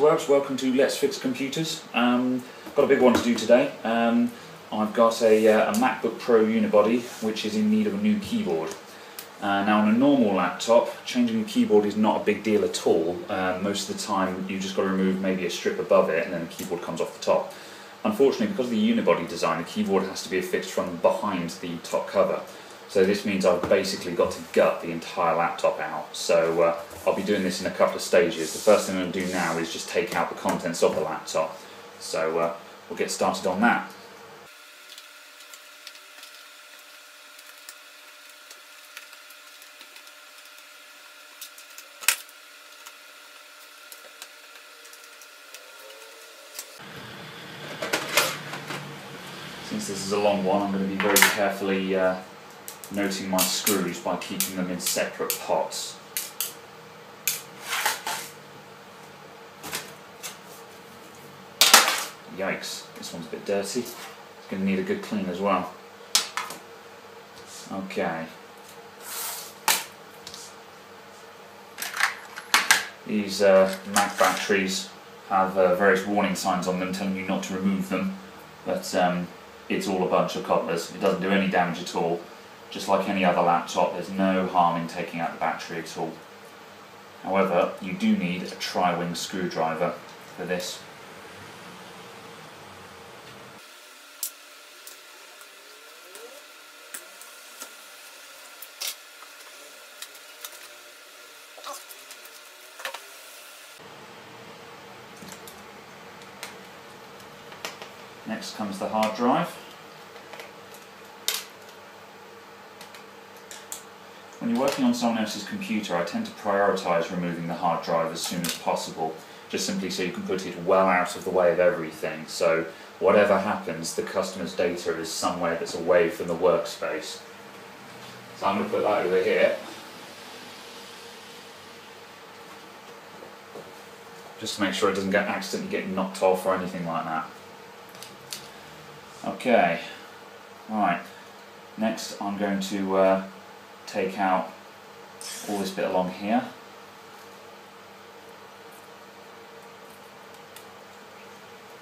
interwebs, welcome to Let's Fix Computers. Got a big one to do today. I've got a MacBook Pro Unibody which is in need of a new keyboard. Now on a normal laptop, changing the keyboard is not a big deal at all. Most of the time you've just got to remove maybe a strip above it and then the keyboard comes off the top. Unfortunately, because of the Unibody design, the keyboard has to be affixed from behind the top cover. So this means I've basically got to gut the entire laptop out. So I'll be doing this in a couple of stages. The first thing I'm going to do now is just take out the contents of the laptop. So we'll get started on that. Since this is a long one, I'm going to be very carefully noting my screws by keeping them in separate pots. Yikes, this one's a bit dirty. It's going to need a good clean as well. Okay. These Mac batteries have various warning signs on them telling you not to remove them, but it's all a bunch of cobblers. It doesn't do any damage at all. Just like any other laptop, there's no harm in taking out the battery at all. However, you do need a tri-wing screwdriver for this. Next comes the hard drive. When you're working on someone else's computer, I tend to prioritise removing the hard drive as soon as possible, just simply so you can put it well out of the way of everything. So whatever happens, the customer's data is somewhere that's away from the workspace. So I'm going to put that over here. Just to make sure it doesn't accidentally get knocked off or anything like that. Okay, right, next I'm going to take out all this bit along here.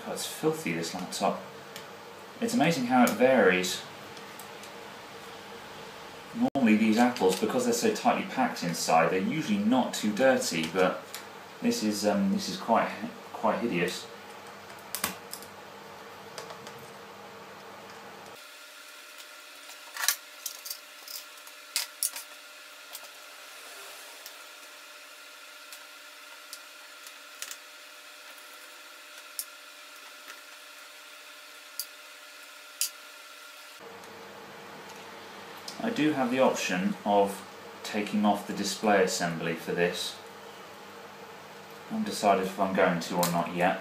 God, it's filthy, this laptop. It's amazing how it varies. Normally these apples, because they're so tightly packed inside, they're usually not too dirty, but this is quite hideous. I do have the option of taking off the display assembly for this. I haven't decided if I'm going to or not yet.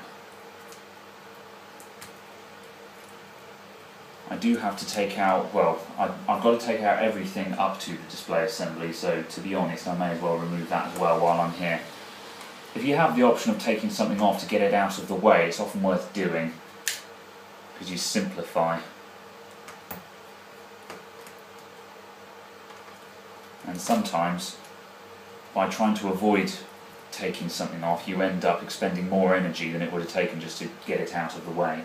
I do have to take out, well, I've got to take out everything up to the display assembly, so to be honest I may as well remove that as well while I'm here. If you have the option of taking something off to get it out of the way, it's often worth doing, because you simplify. And sometimes, by trying to avoid taking something off, you end up expending more energy than it would have taken just to get it out of the way.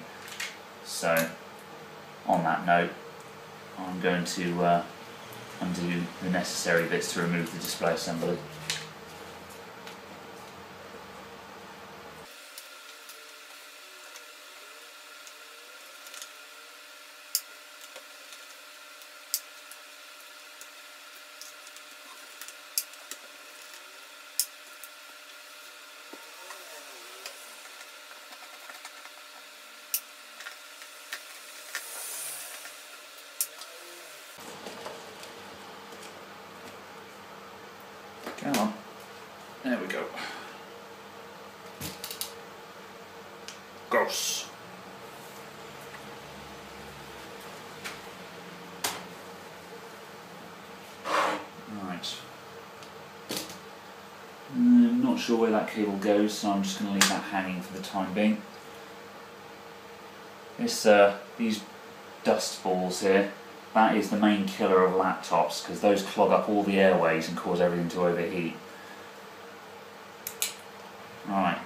So, on that note, I'm going to undo the necessary bits to remove the display assembly. Come on. There we go. Gross. Right. I'm not sure where that cable goes, so I'm just going to leave that hanging for the time being. These dust balls here, that is the main killer of laptops, because those clog up all the airways and cause everything to overheat. Right,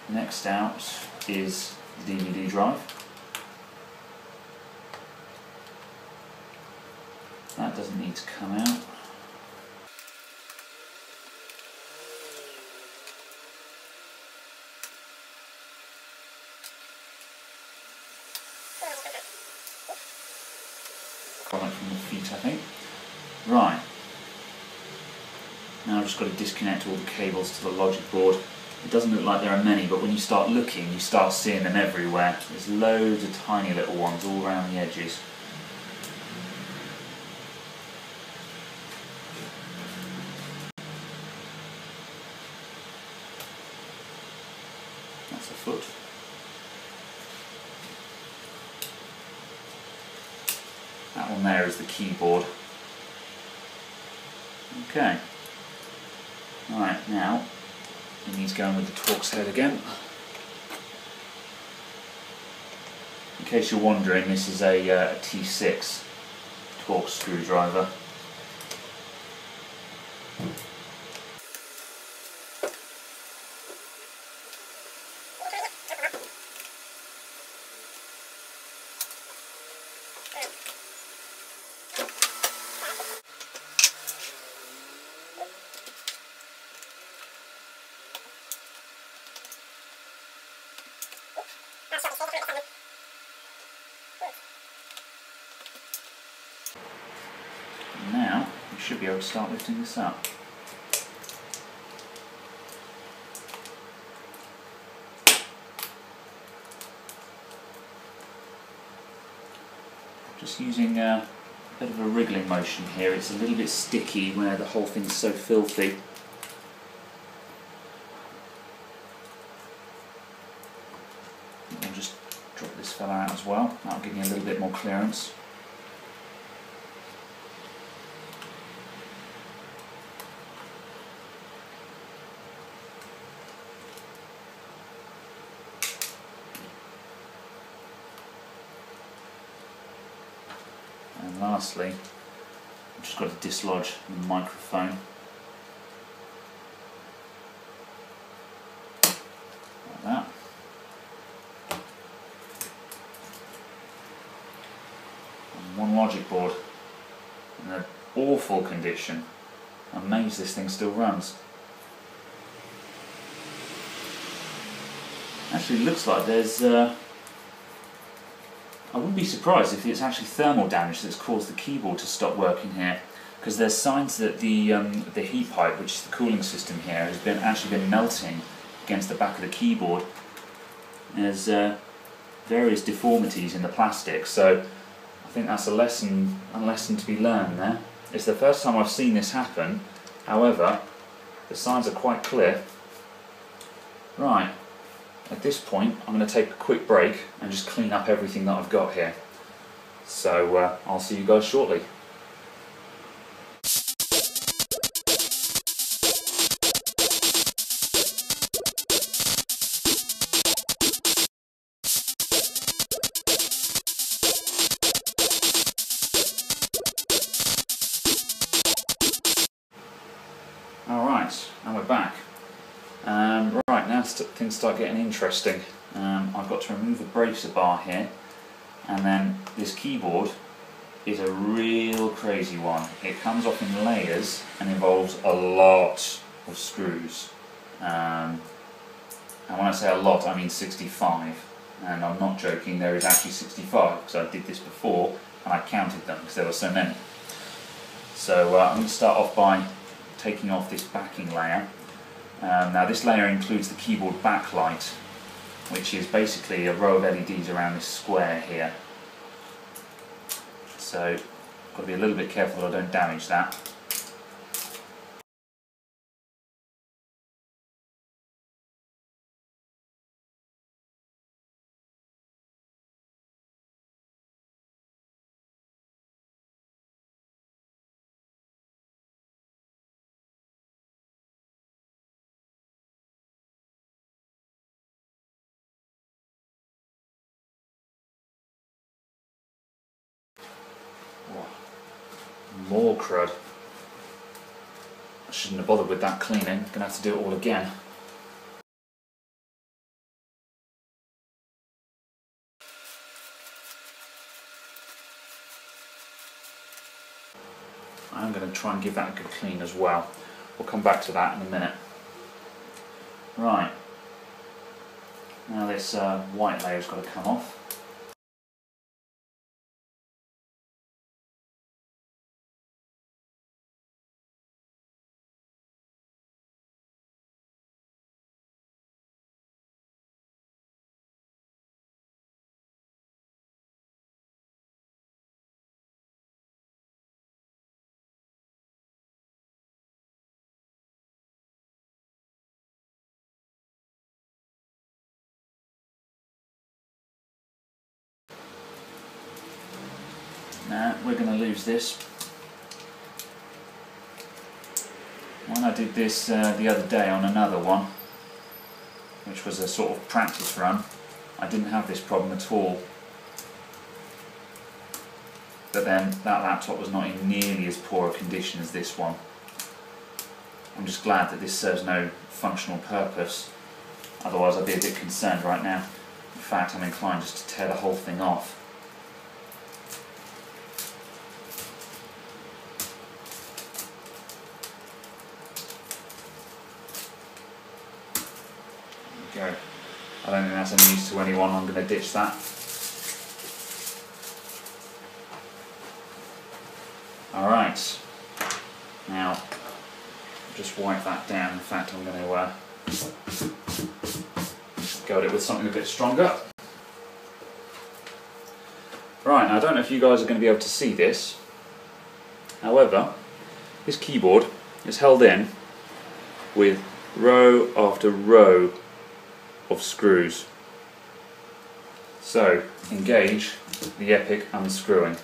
Next out is the DVD drive. That doesn't need to come out. Quite from the feet, I think. Right. Now I've just got to disconnect all the cables to the logic board. It doesn't look like there are many, but when you start looking, you start seeing them everywhere. There's loads of tiny little ones all around the edges. That's a foot. That one there is the keyboard. Okay. Alright, now it needs going with the Torx head again. In case you're wondering, this is a T6 Torx screwdriver. Now you should be able to start lifting this up. Just using a bit of a wriggling motion here. It's a little bit sticky where the whole thing's so filthy. I'll just drop this fella out as well. That'll give me a little bit more clearance. And lastly, I've just got to dislodge the microphone. Like that. And one logic board in an awful condition. I'm amazed this thing still runs. Actually, it looks like there's I wouldn't be surprised if it's actually thermal damage that's caused the keyboard to stop working here, because there's signs that the heat pipe, which is the cooling system here, has actually been melting against the back of the keyboard. There's various deformities in the plastic, so I think that's a lesson to be learned there. It's the first time I've seen this happen. However, the signs are quite clear. Right. At this point, I'm going to take a quick break and just clean up everything that I've got here. So I'll see you guys shortly. Alright, and we're back. Right, now things start getting interesting. I've got to remove the bracer bar here, and then this keyboard is a real crazy one. It comes off in layers and involves a lot of screws. And when I say a lot, I mean 65. And I'm not joking, there is actually 65, because I did this before and I counted them because there were so many. So I'm going to start off by taking off this backing layer. Now this layer includes the keyboard backlight, which is basically a row of LEDs around this square here. So I've got to be a little bit careful that I don't damage that. More crud. I shouldn't have bothered with that cleaning. Gonna have to do it all again. I'm going to try and give that a good clean as well. We'll come back to that in a minute. Right, now this white layer's got to come off. Now we're going to lose this. When I did this the other day on another one, which was a sort of practice run, I didn't have this problem at all. But then that laptop was not in nearly as poor a condition as this one. I'm just glad that this serves no functional purpose, otherwise I'd be a bit concerned right now. In fact, I'm inclined just to tear the whole thing off. There we go. I don't think that's any use to anyone, I'm going to ditch that. Alright, now just wipe that down. In fact, I'm going to go at it with something a bit stronger. Right, now I don't know if you guys are going to be able to see this. However, this keyboard is held in with row after row of screws. So, engage the epic unscrewing.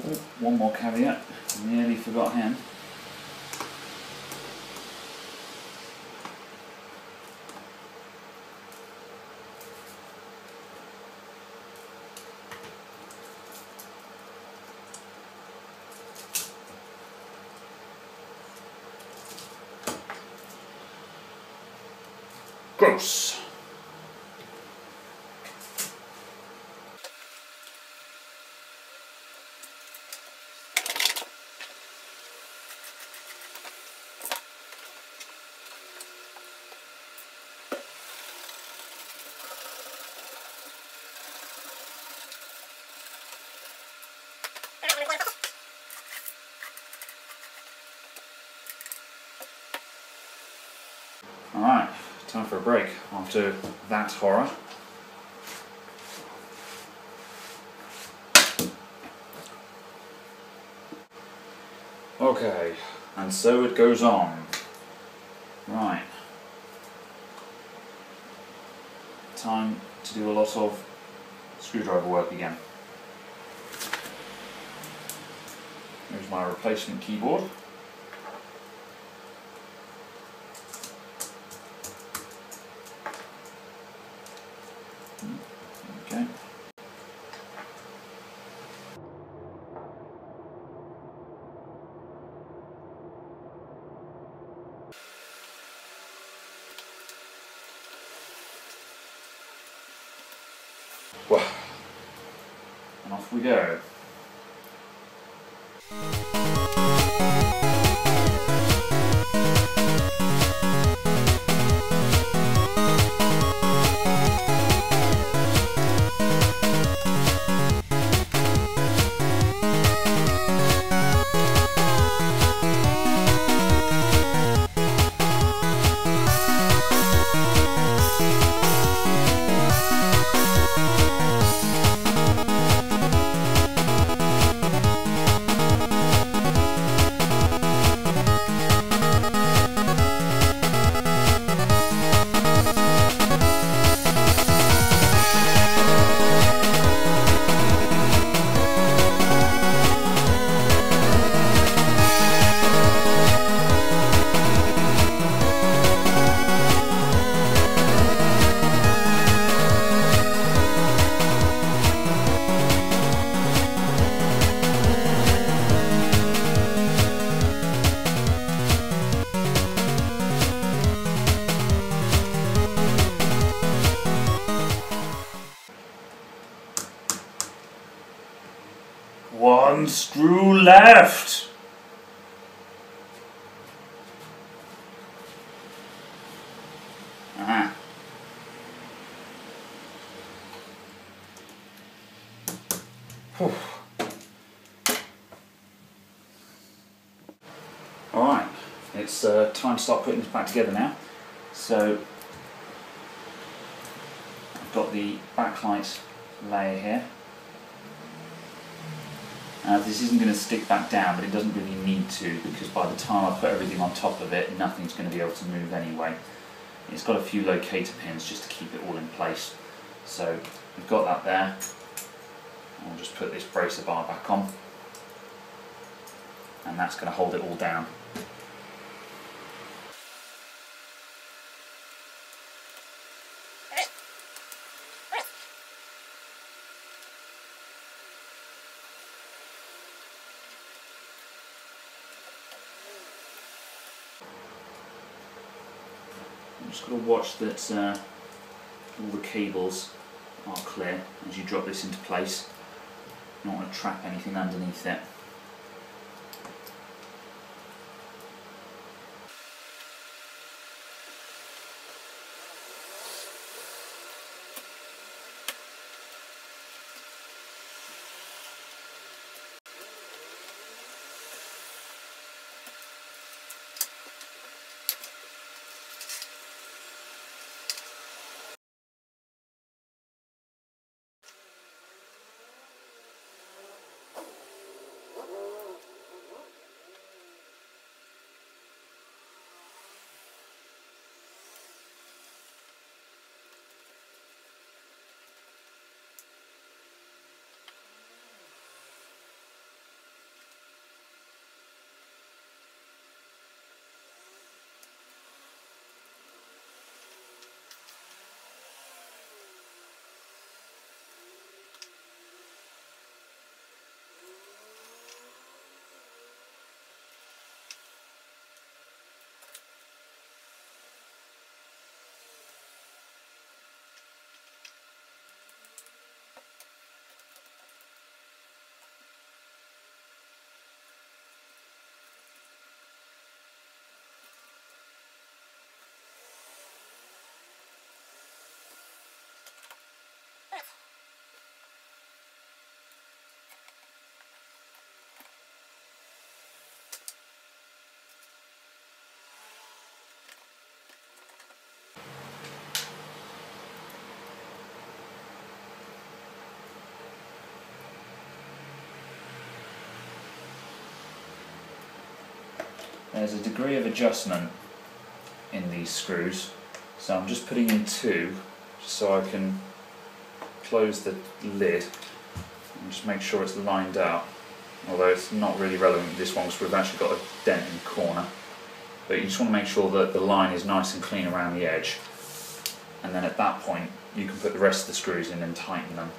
Oh, one more caveat, nearly forgot him. Gross. Alright, time for a break after that horror. Okay, and so it goes on. Right. Time to do a lot of screwdriver work again. Here's my replacement keyboard. Okay. Well, and off we go. One screw left. Ah. Alright, it's time to start putting this back together now. So, I've got the backlight layer here. This isn't going to stick back down, but it doesn't really need to, because by the time I put everything on top of it, nothing's going to be able to move anyway. It's got a few locator pins just to keep it all in place. So we've got that there. I'll just put this bracer bar back on, and that's going to hold it all down. I'm just going to watch that all the cables are clear as you drop this into place. You don't want to trap anything underneath it. There's a degree of adjustment in these screws, so I'm just putting in 2 just so I can close the lid and just make sure it's lined up, although it's not really relevant with this one because we've actually got a dent in the corner. But you just want to make sure that the line is nice and clean around the edge, and then at that point you can put the rest of the screws in and tighten them.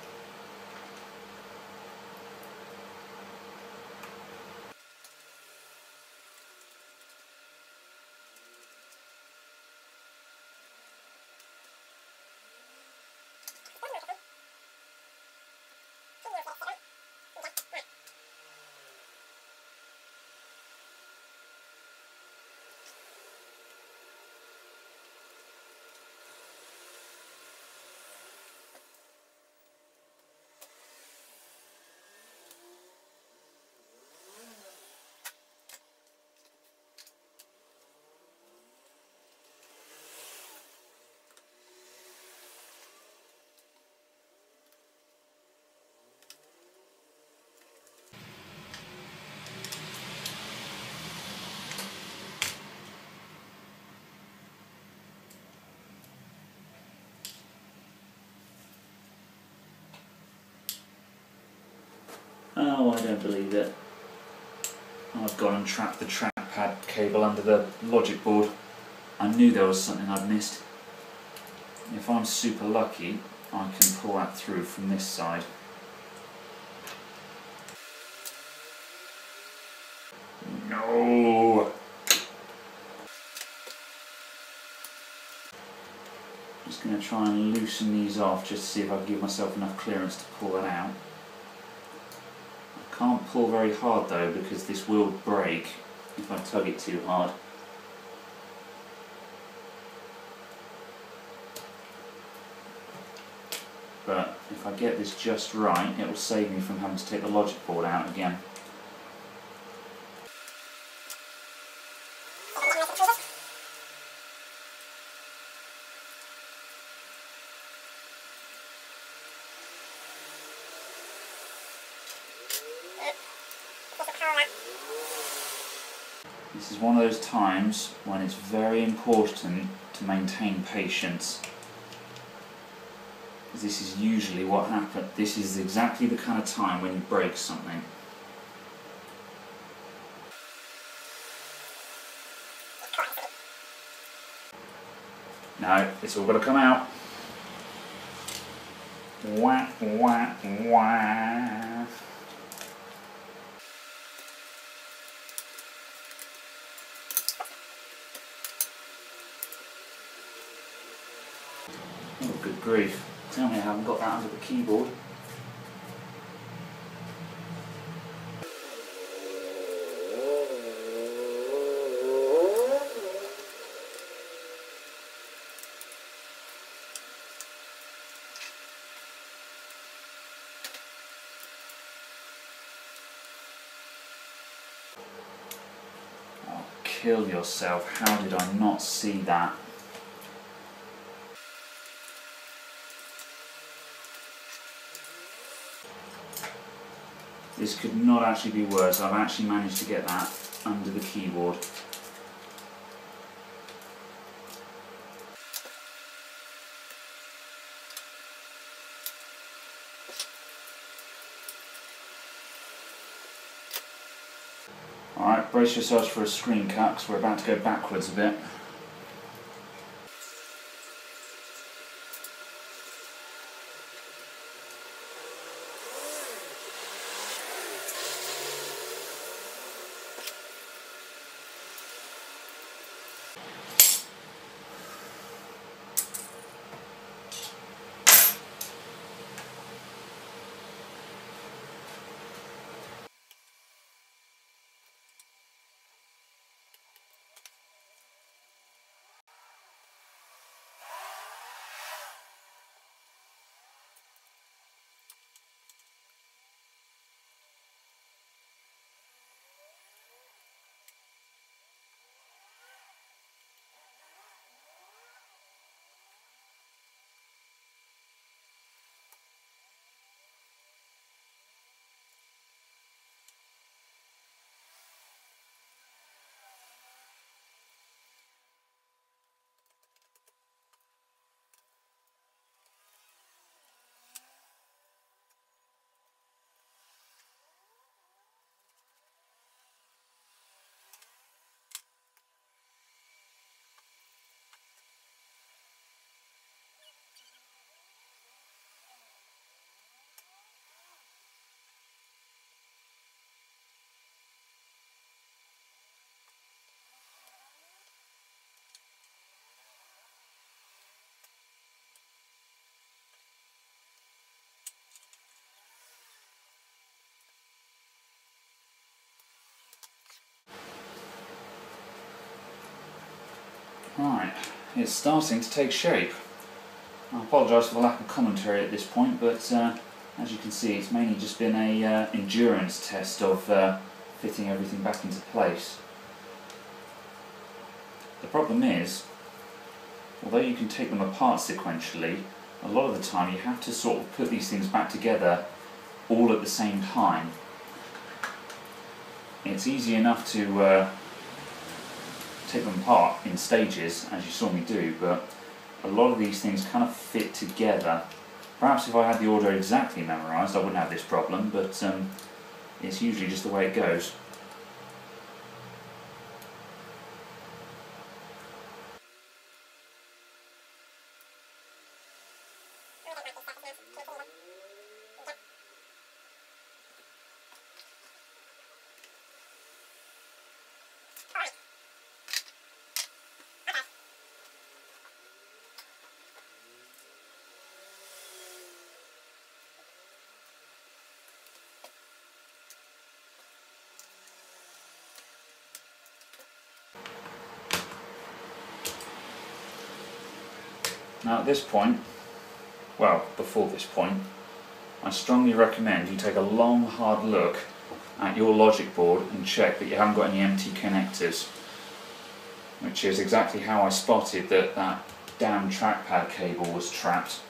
Oh, I don't believe it. I've gone and trapped the trackpad cable under the logic board. I knew there was something I'd missed. If I'm super lucky, I can pull that through from this side. No! I'm just going to try and loosen these off just to see if I can give myself enough clearance to pull that out. Can't pull very hard though, because this will break if I tug it too hard. But if I get this just right, it will save me from having to take the logic board out again. This is one of those times when it's very important to maintain patience. This is usually what happens. This is exactly the kind of time when you break something. No, it's all got to come out. Wah, wah, wah. Oh, good grief. Tell me I haven't got that under the keyboard. Oh, kill yourself. How did I not see that? This could not actually be worse. I've actually managed to get that under the keyboard. Alright, brace yourselves for a screen cut because we're about to go backwards a bit. Right, it's starting to take shape. I apologise for the lack of commentary at this point, but as you can see, it's mainly just been a endurance test of fitting everything back into place. The problem is, although you can take them apart sequentially, a lot of the time you have to sort of put these things back together all at the same time. It's easy enough to take them apart in stages, as you saw me do, but a lot of these things kind of fit together. Perhaps if I had the order exactly memorised I wouldn't have this problem, but it's usually just the way it goes. Now at this point, well, before this point, I strongly recommend you take a long, hard look at your logic board and check that you haven't got any empty connectors, which is exactly how I spotted that that damn trackpad cable was trapped.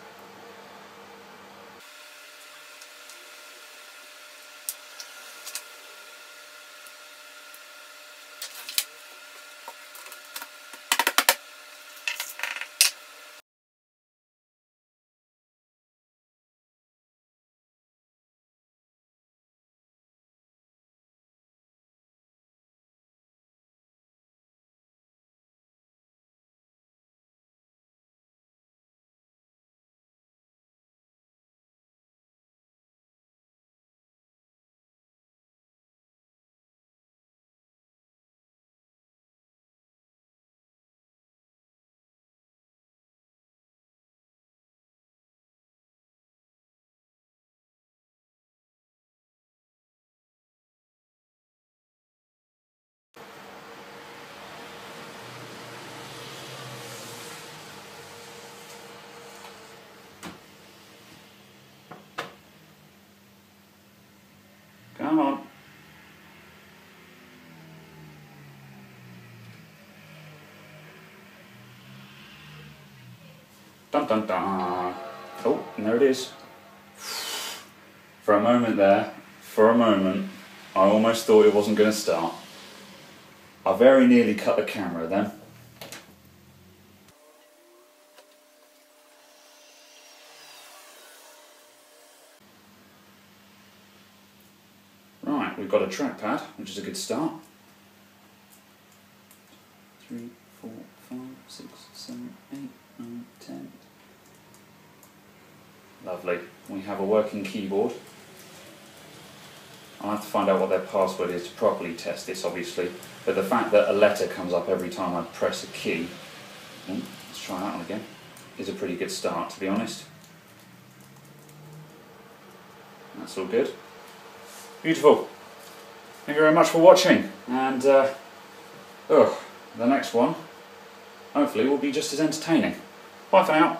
Come on. Dun dun dun. Oh, and there it is. For a moment there, I almost thought it wasn't going to start. I very nearly cut the camera then. Right, we've got a trackpad, which is a good start. 3, 4, 5, 6, 7, 8, 9, 10. Lovely. We have a working keyboard. I'll have to find out what their password is to properly test this, obviously. But the fact that a letter comes up every time I press a key, let's try that one again, is a pretty good start, to be honest. That's all good. Beautiful. Thank you very much for watching. And the next one, hopefully, will be just as entertaining. Bye for now.